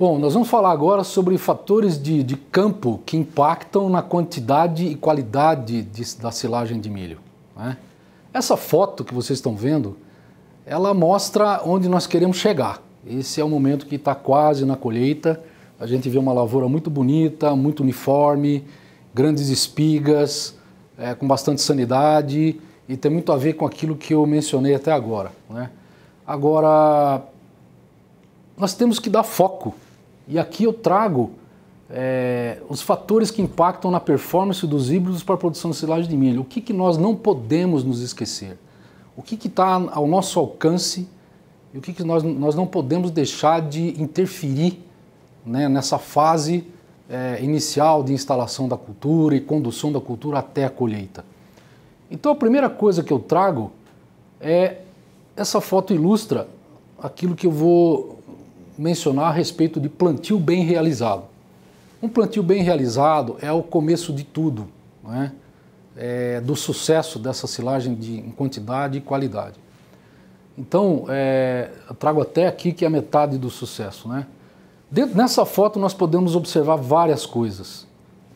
Bom, nós vamos falar agora sobre fatores de campo que impactam na quantidade e qualidade da silagem de milho, né? Essa foto que vocês estão vendo, ela mostra onde nós queremos chegar. Esse é o momento que está quase na colheita. A gente vê uma lavoura muito bonita, muito uniforme, grandes espigas, com bastante sanidade, e tem muito a ver com aquilo que eu mencionei até agora, né? Agora, nós temos que dar foco. E aqui eu trago os fatores que impactam na performance dos híbridos para a produção de silagem de milho. O que nós não podemos nos esquecer? O que está ao nosso alcance e o que nós não podemos deixar de interferir, né, nessa fase inicial de instalação da cultura e condução da cultura até a colheita. Então a primeira coisa que eu trago essa foto ilustra aquilo que eu vou mencionar a respeito de plantio bem realizado. Um plantio bem realizado é o começo de tudo, né? Do sucesso dessa silagem em quantidade e qualidade. Então, eu trago até aqui que é a metade do sucesso, né? Nessa foto nós podemos observar várias coisas.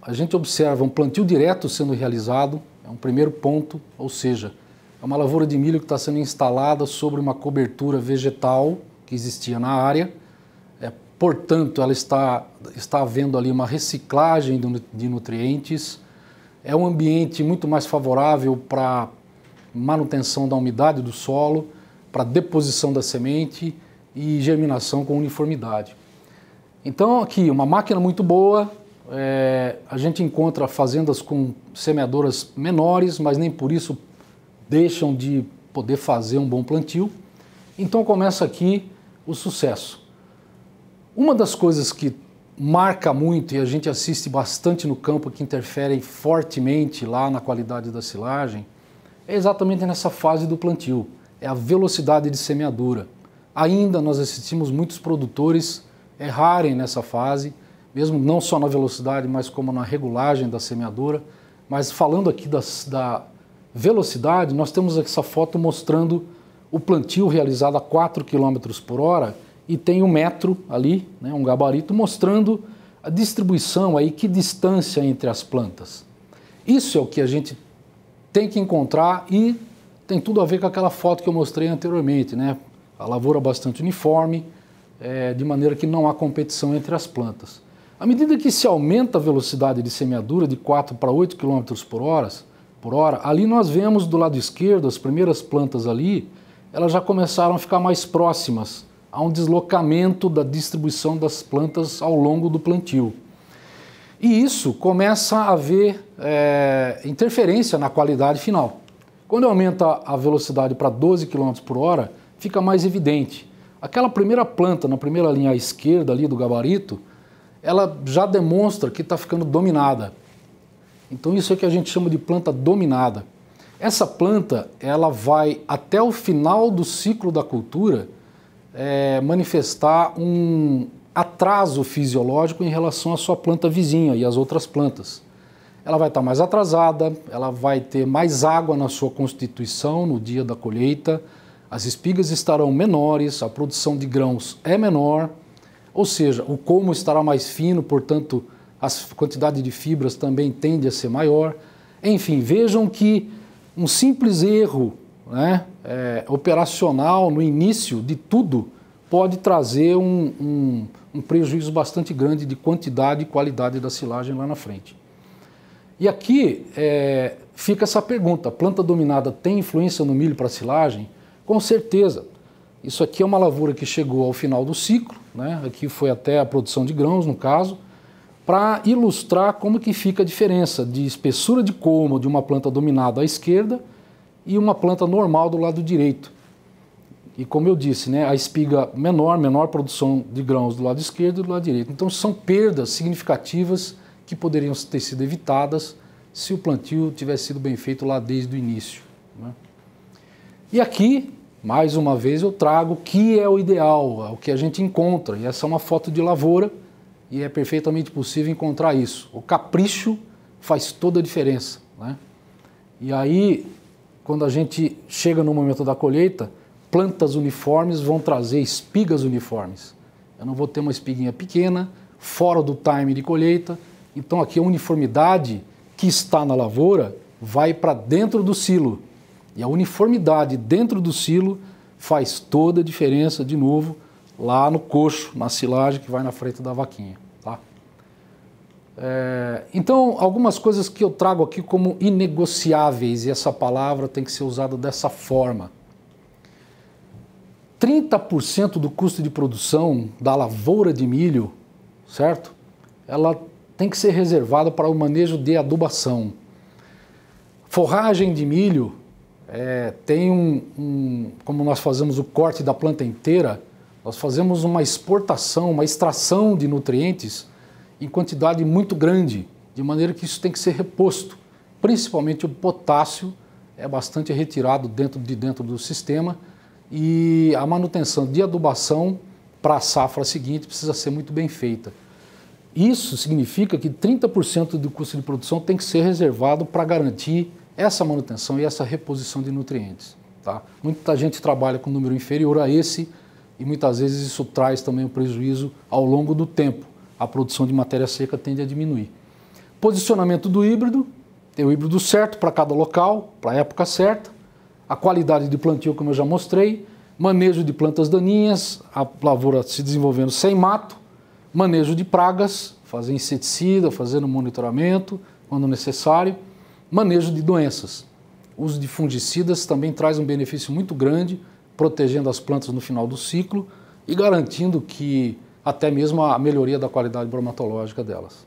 A gente observa um plantio direto sendo realizado, é um primeiro ponto, ou seja, é uma lavoura de milho que está sendo instalada sobre uma cobertura vegetal que existia na área. Portanto, ela está havendo ali uma reciclagem de nutrientes, é um ambiente muito mais favorável para manutenção da umidade do solo, para deposição da semente e germinação com uniformidade. Então aqui, uma máquina muito boa, a gente encontra fazendas com semeadoras menores, mas nem por isso deixam de poder fazer um bom plantio. Então começa aqui o sucesso. Uma das coisas que marca muito e a gente assiste bastante no campo, que interferem fortemente lá na qualidade da silagem, é exatamente nessa fase do plantio, é a velocidade de semeadura. Ainda nós assistimos muitos produtores errarem nessa fase, mesmo não só na velocidade, mas como na regulagem da semeadura. Mas falando aqui da velocidade, nós temos essa foto mostrando o plantio realizado a 4 km por hora, e tem um metro ali, né, um gabarito, mostrando a distribuição, aí, que distância entre as plantas. Isso é o que a gente tem que encontrar e tem tudo a ver com aquela foto que eu mostrei anteriormente, né? A lavoura bastante uniforme, de maneira que não há competição entre as plantas. À medida que se aumenta a velocidade de semeadura de 4 para 8 km por hora, ali nós vemos do lado esquerdo, as primeiras plantas ali, elas já começaram a ficar mais próximas. Há um deslocamento da distribuição das plantas ao longo do plantio. E isso começa a haver interferência na qualidade final. Quando aumenta a velocidade para 12 km por hora, fica mais evidente. Aquela primeira planta, na primeira linha à esquerda ali do gabarito, ela já demonstra que está ficando dominada. Então isso é que a gente chama de planta dominada. Essa planta, ela vai até o final do ciclo da cultura manifestar um atraso fisiológico em relação à sua planta vizinha e às outras plantas. Ela vai estar mais atrasada, ela vai ter mais água na sua constituição no dia da colheita, as espigas estarão menores, a produção de grãos é menor, ou seja, o colmo estará mais fino, portanto, a quantidade de fibras também tende a ser maior. Enfim, vejam que um simples erro, né, operacional no início de tudo pode trazer um prejuízo bastante grande de quantidade e qualidade da silagem lá na frente. E aqui fica essa pergunta: a planta dominada tem influência no milho para silagem? Com certeza. Isso aqui é uma lavoura que chegou ao final do ciclo, né? Aqui foi até a produção de grãos, no caso, para ilustrar como que fica a diferença de espessura de colmo de uma planta dominada à esquerda e uma planta normal do lado direito. E como eu disse, né, a espiga menor produção de grãos do lado esquerdo e do lado direito. Então são perdas significativas que poderiam ter sido evitadas se o plantio tivesse sido bem feito lá desde o início, né? E aqui, mais uma vez, eu trago o que é o ideal, o que a gente encontra. E essa é uma foto de lavoura e é perfeitamente possível encontrar isso. O capricho faz toda a diferença, né? E aí, quando a gente chega no momento da colheita, plantas uniformes vão trazer espigas uniformes. eu não vou ter uma espiguinha pequena, fora do time de colheita. Então aqui a uniformidade que está na lavoura vai para dentro do silo. E a uniformidade dentro do silo faz toda a diferença, de novo, lá no coxo, na silagem que vai na frente da vaquinha. Tá? Então, algumas coisas que eu trago aqui como inegociáveis, e essa palavra tem que ser usada dessa forma. 30% do custo de produção da lavoura de milho, certo? Ela tem que ser reservada para o manejo de adubação. Forragem de milho tem como nós fazemos o corte da planta inteira, nós fazemos uma exportação, uma extração de nutrientes em quantidade muito grande, de maneira que isso tem que ser reposto. Principalmente o potássio é bastante retirado dentro do sistema, e a manutenção de adubação para a safra seguinte precisa ser muito bem feita. Isso significa que 30% do custo de produção tem que ser reservado para garantir essa manutenção e essa reposição de nutrientes. Tá? Muita gente trabalha com um número inferior a esse e muitas vezes isso traz também um prejuízo ao longo do tempo. A produção de matéria seca tende a diminuir. Posicionamento do híbrido, tem o híbrido certo para cada local, para a época certa. A qualidade de plantio, como eu já mostrei, manejo de plantas daninhas, a lavoura se desenvolvendo sem mato, manejo de pragas, fazer inseticida, fazendo monitoramento quando necessário, manejo de doenças. O uso de fungicidas também traz um benefício muito grande, protegendo as plantas no final do ciclo e garantindo que até mesmo a melhoria da qualidade bromatológica delas.